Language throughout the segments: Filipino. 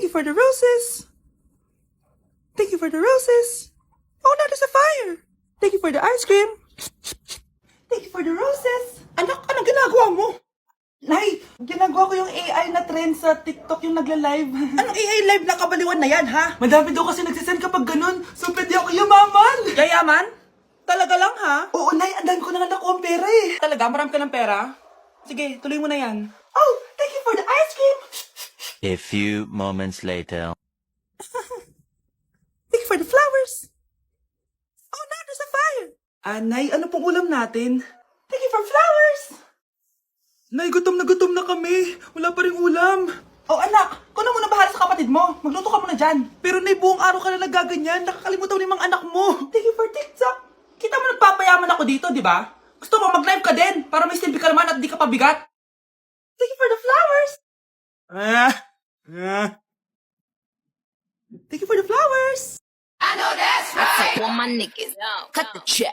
Thank you for the roses. Thank you for the roses. Oh, now there's a fire. Thank you for the ice cream. Thank you for the roses. Anak, anong ginagawa mo? Nay, ginagawa ko yung AI na trend sa TikTok yung nagla-live. Anong AI live na kabaliwan na yan, ha? Madami daw kasi nagsisend kapag ganun. So, pwede ako yumaman. Yayaman? Talaga lang, ha? Oo, Nay. Ang dami ko na nga nakuha ang pera, eh. Talaga? Marami ka ng pera? Sige, tuloy mo na yan. Oh, thank you for the ice cream. A few moments later. Thank you for the flowers. Oh, now there's a fire. Nay, ano pong ulam natin? Thank you for flowers. Nay, gutom na kami. Wala pa rin ulam. Oh, anak, kung na muna bahala sa kapatid mo. Magluto ka muna dyan. Pero Nay, buong araw ka na nagaganyan. Nakakalimutan mo ni mga anak mo. Thank you for TikTok. Kita mo nagpapayaman ako dito, di ba? Gusto mo mag-live ka din para may silbi ka naman at di ka pabigat. Thank you for the flowers. Thank you for the flowers. I know that's right. I tell all my niggas, cut the check,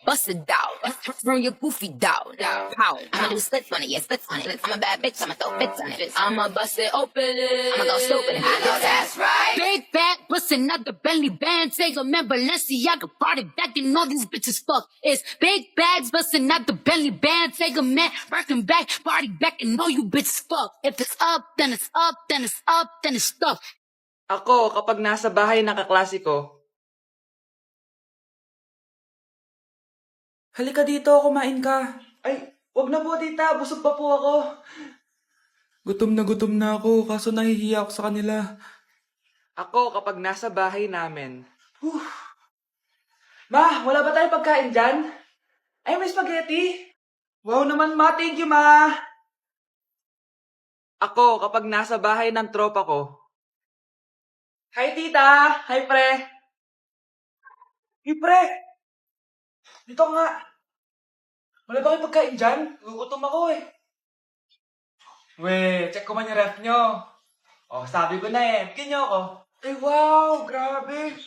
bust it down, from your goofy dog. Pow, I'ma do splits on it, yeah, splits on it. I'm a bad bitch, I'ma throw fits on it. I'ma bust it open, I'ma go stupid. I know that's right. Big back, bustin' out the Bentley band, take a man Balenciaga, party back, and all these bitches fuck. It's big bags, bustin' out the Bentley band, take a man, working back, party back, and all you bitches fuck. If it's up, then it's up, then it's up, then it's stuck. Ako, kapag nasa bahay ng kaklase ko, halika dito, kumain ka. Ay, wag na po, tita. Busog pa po ako. Gutom na ako, kaso nahihiya ako sa kanila. Ako, kapag nasa bahay namin. Ma, wala ba tayong pagkain dyan? Ay, may spaghetti. Wow naman, ma. Thank you, ma. Ako, kapag nasa bahay ng tropa ko. Hi, tita! Hi, pre! Hey, pre! Dito nga! Wala ba kayong pagkain dyan? Gugutom ako, eh. Check ko man yung ref nyo. Oh, sabi ko na eh. Bigyan nyo ako. Ay, wow! Grabe!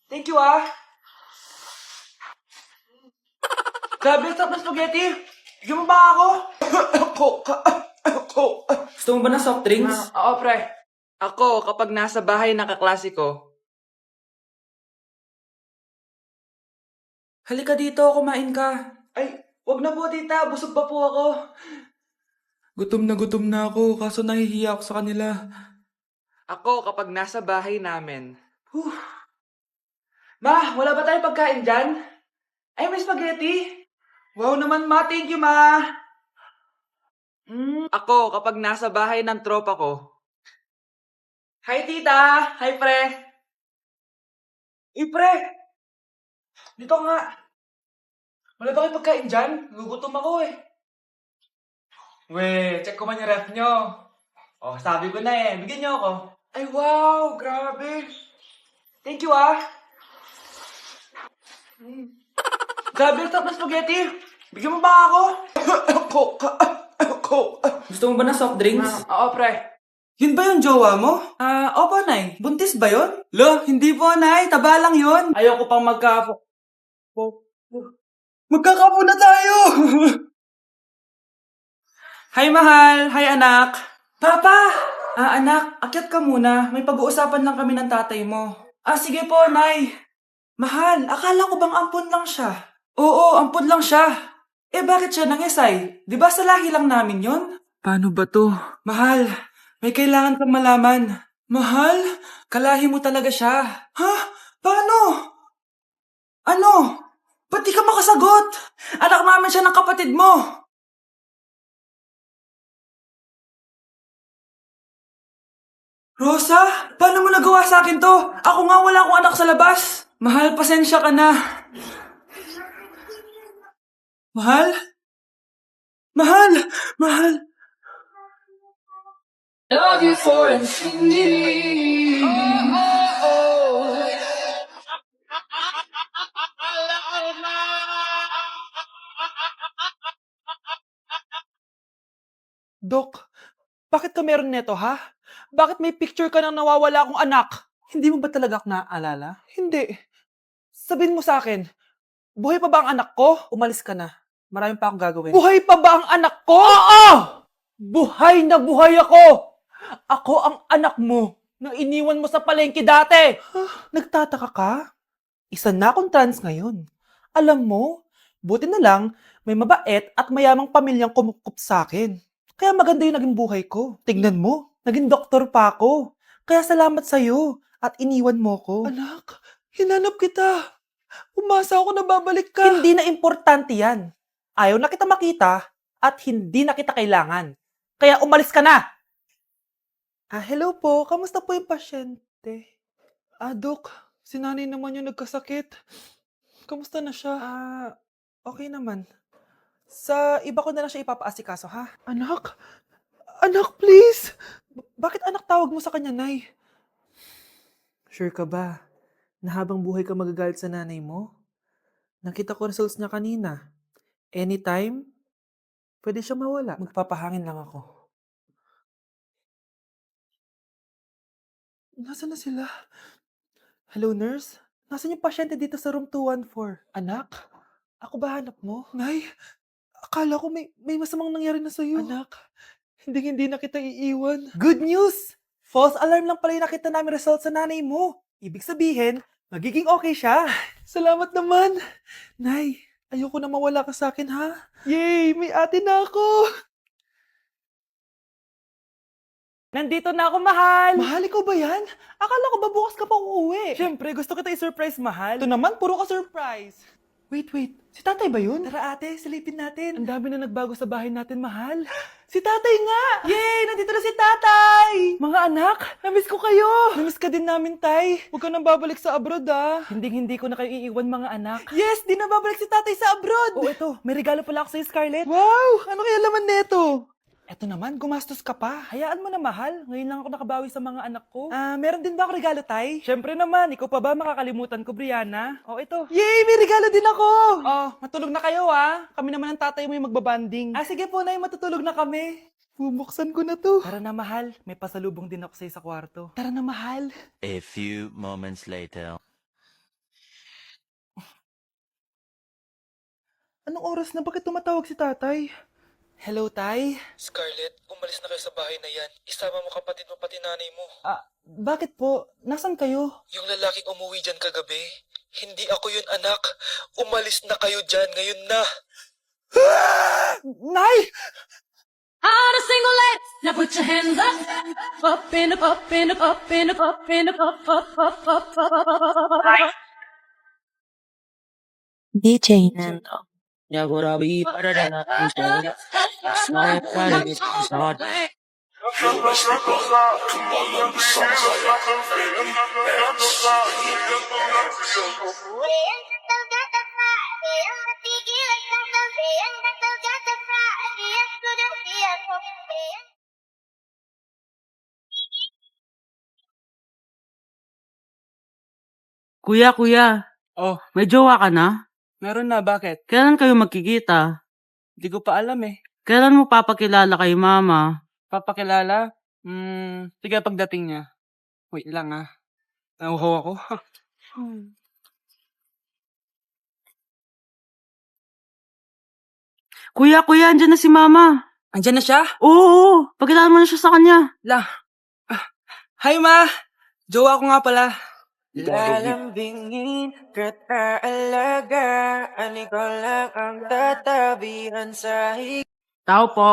Thank you, ah! Grabe, sarap na spaghetti! Bigyan mo ba ako? Gusto mo ba ng soft drinks? Oo, pre. Ako, kapag nasa bahay ng kaklase ko. Halika dito, kumain ka. Ay, wag na po, tita. Busog pa po ako. Gutom na ako, kaso nahihiya ako sa kanila. Ako, kapag nasa bahay namin. Ma, wala ba tayong pagkain dyan? Ay, may spaghetti. Wow naman, ma. Thank you, ma. Ako, kapag nasa bahay ng tropa ko. Hi, tita! Hi, pre! Pre! Dito nga! Wala ba kayo pagkain dyan? Gugutom ako, eh. Check ko man yung ref nyo. Oh, sabi ko na eh. Bigyan nyo ako. Ay, wow! Grabe! Thank you, ah! Grabe, sarap na spaghetti! Bigyan mo ba ako? Gusto mo ba ng soft drinks? Oo, pre. Yun ba yung jowa mo? Opo, Nay. Buntis ba yun? Lo, hindi po, Nay. Taba lang yun. Ayoko pang magkakapo na tayo! Hi, mahal. Hi, anak. Papa! Anak, akyat ka muna. May pag-uusapan lang kami ng tatay mo. Sige po, Nay. Mahal, akala ko bang ampun lang siya? Oo, ampun lang siya. Bakit siya nangisay? Di ba sa lahi lang namin yun? Paano ba to? Mahal, may kailangan kang malaman. Mahal? Kalahi mo talaga siya. Ha? Paano? Ano? Ba't di ka makasagot? Anak namin siya ng kapatid mo. Rosa? Paano mo nagawa sa akin to? Ako nga wala akong anak sa labas. Mahal, pasensya ka na. Mahal? Mahal? Mahal? Love you for infinity. Dok, bakit ka meron neto, ha? Bakit may picture ka ng nawawala akong anak? Hindi mo ba talaga ako naaalala? Hindi. Sabihin mo sa akin, buhay pa ba ang anak ko? Umalis ka na. Marami pa akong gagawin. Buhay pa ba ang anak ko? Oo! Buhay na buhay ako! Ako ang anak mo na iniwan mo sa palengke dati. Nagtataka ka? Isa na akong trans ngayon. Alam mo, buti na lang may mabait at mayamang pamilyang kumukup sa akin. Kaya maganda yung naging buhay ko. Tignan mo, naging doktor pa ako. Kaya salamat sa'yo at iniwan mo ko. Anak, hinanap kita. Umasa ako na babalik ka. Hindi na importante yan. Ayaw na kita makita at hindi na kita kailangan. Kaya umalis ka na! Hello po. Kamusta po yung pasyente? Dok, si nanay naman yung nagkasakit. Kamusta na siya? Okay naman. Sa iba ko na lang siya ipapaasikaso, ha? Anak? Anak, please! Bakit anak tawag mo sa kanya, Nay? Sure ka ba na habang buhay ka magagalit sa nanay mo? Nakita ko results niya kanina. Anytime, pwede siya mawala. Magpapahangin lang ako. Nasaan na sila? Hello, nurse? Nasaan yung pasyente dito sa room 214? Anak? Ako ba hanap mo? Nay, akala ko may masamang nangyari na sa'yo. Anak, hindi na kita iiwan. Good news! False alarm lang pala yung nakita namin result sa nanay mo. Ibig sabihin, magiging okay siya. Salamat naman. Nay, ayoko na mawala ka sa akin, ha? Yay! May ate na ako! Nandito na ako, mahal! Mahal, ikaw ba yan? Akala ko ba bukas ka pa uuwi? Siyempre, gusto kita i-surprise, mahal. Ito naman, puro ka surprise. Wait. Si tatay ba yun? Tara ate, silipin natin. Ang dami na nagbago sa bahay natin, mahal. Si tatay nga! Yay! Nandito na si tatay! Mga anak, namiss ko kayo! Namiss ka din namin, tay. Huwag ka nang babalik sa abroad, ah. Hindi ko na kayo iiwan, mga anak. Yes! Di na babalik si tatay sa abroad! Oo, ito. May regalo pala ako sa'yo, Scarlett. Wow! Ano kaya laman neto? Eto naman, gumastos ka pa. Hayaan mo na, mahal. Ngayon lang ako nakabawi sa mga anak ko. Meron din ba ako regalo, tay? Siyempre naman. Ikaw pa ba makakalimutan ko, Brianna? Oh, ito. Yay! May regalo din ako! Oh, matulog na kayo, ah. Kami naman ang tatay mo yung magbabanding. Sige po, nay. Matutulog na kami. Bubuksan ko na to. Tara na, mahal. May pasalubong din ako sa'yo sa kwarto. Tara na, mahal. A few moments later. Anong oras na? Bakit tumatawag si tatay? Hello, tay? Scarlett, umalis na kayo sa bahay na yan. Isama mo kapatid mo pati nanay mo. Bakit po? Nasaan kayo? Yung lalaking umuwi dyan kagabi, hindi ako yun, anak. Umalis na kayo dyan ngayon na. Nay! Out a single leg. Now put your hands up, up and up, up and up, up and up, up and up, up. DJ Nando. Ya gonna be better than I can. Smile, try to get started. Kuya, Oh, may jowa ka na? meron na. Bakit? Kailan kayo magkikita? Hindi ko pa alam eh. Kailan mo papakilala kay mama? Papakilala? Sige pagdating niya. Wait lang ah. Nauhaw ako. Kuya, andyan na si mama. Andiyan na siya? Oo, pakilala mo na siya sa kanya. Hi ma! Jowa ko nga pala. Lalambingin kita alaga, ikaw lang ang tatabihan sa Tao po.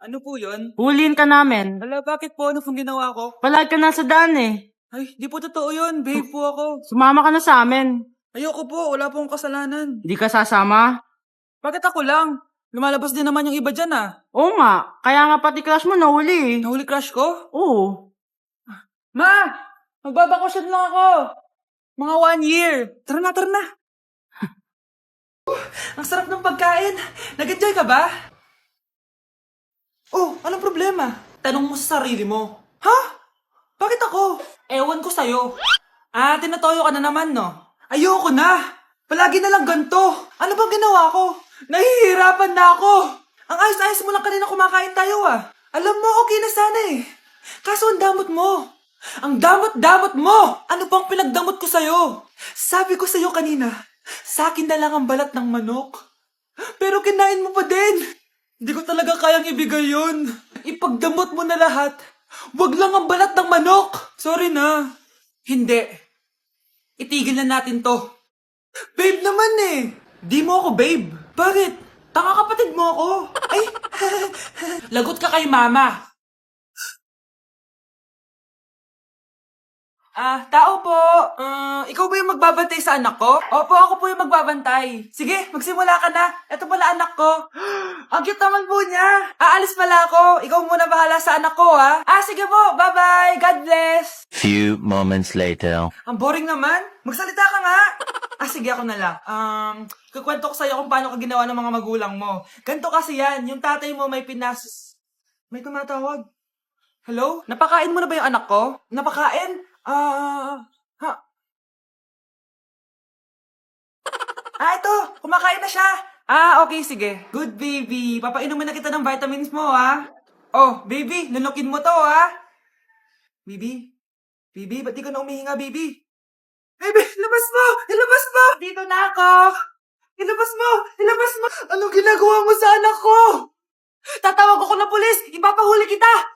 Ano po yun? Hulin ka namin. Hala, bakit po? Ano pong ginawa ko? Palagi ka nasa daan eh. Ay, di po totoo yun. Behave po ako. Sumama ka na sa amin. Ayoko po. Wala pong kasalanan. Hindi ka sasama? Bakit ako lang? Lumalabas din naman yung iba dyan ah. Oo nga, kaya nga pati crush mo nahuli eh. Nahuli crush ko? Oo. Ma! Magbabakasyon lang ako. Mga 1 year. Tara na. Ang sarap ng pagkain. Nag-enjoy ka ba? Oh, anong problema? Tanong mo sa sarili mo. Ha? Bakit ako? Ewan ko sa'yo. Tinatoyo ka na naman, no? Ayoko na. Palagi na lang ganito. Ano bang ginawa ko? Nahihirapan na ako. Ang ayos-ayos mo lang kanina kumakain tayo ah. Alam mo, okay na sana eh. Kaso ang damot mo. Ang damot-damot mo! Ano pang pinagdamot ko sa'yo? Sabi ko sa'yo kanina, sa akin na lang ang balat ng manok. Pero kinain mo pa din. Hindi ko talaga kayang ibigay yun. ipagdamot mo na lahat. Wag lang ang balat ng manok. Sorry na. Hindi. Itigil na natin to. Babe naman eh. Di mo ako babe. Bakit? Tanga kapatid mo ako. Ay, lagot ka kay mama. Tao po. Ikaw ba yung magbabantay sa anak ko? Opo, ako po yung magbabantay. Sige, magsimula ka na. Ito pala anak ko. Ang cute naman po niya. Aalis pala ako. Ikaw muna bahala sa anak ko, ha? Sige po. Bye-bye. God bless. Few moments later. Ang boring naman. Magsalita ka nga. Sige, ako na lang. Kukwento ko sa'yo kung paano ka ginawa ng mga magulang mo. Ganto kasi yan. Yung tatay mo may pinasus... May tumatawag. Hello? Napakain mo na ba yung anak ko? Napakain? Ito. Kumakain na siya. Okay, sige. Good, baby. Papainumin na kita ng vitamins mo, ha? Oh, baby, lunukin mo to, ha? Baby? Baby, ba't di ka na umihinga, baby? Baby, ilabas mo! Ilabas mo! Dito na ako! Ilabas mo! Ilabas mo! Anong ginagawa mo sa anak ko? Tatawag ako ng pulis! Ipapahuli kita!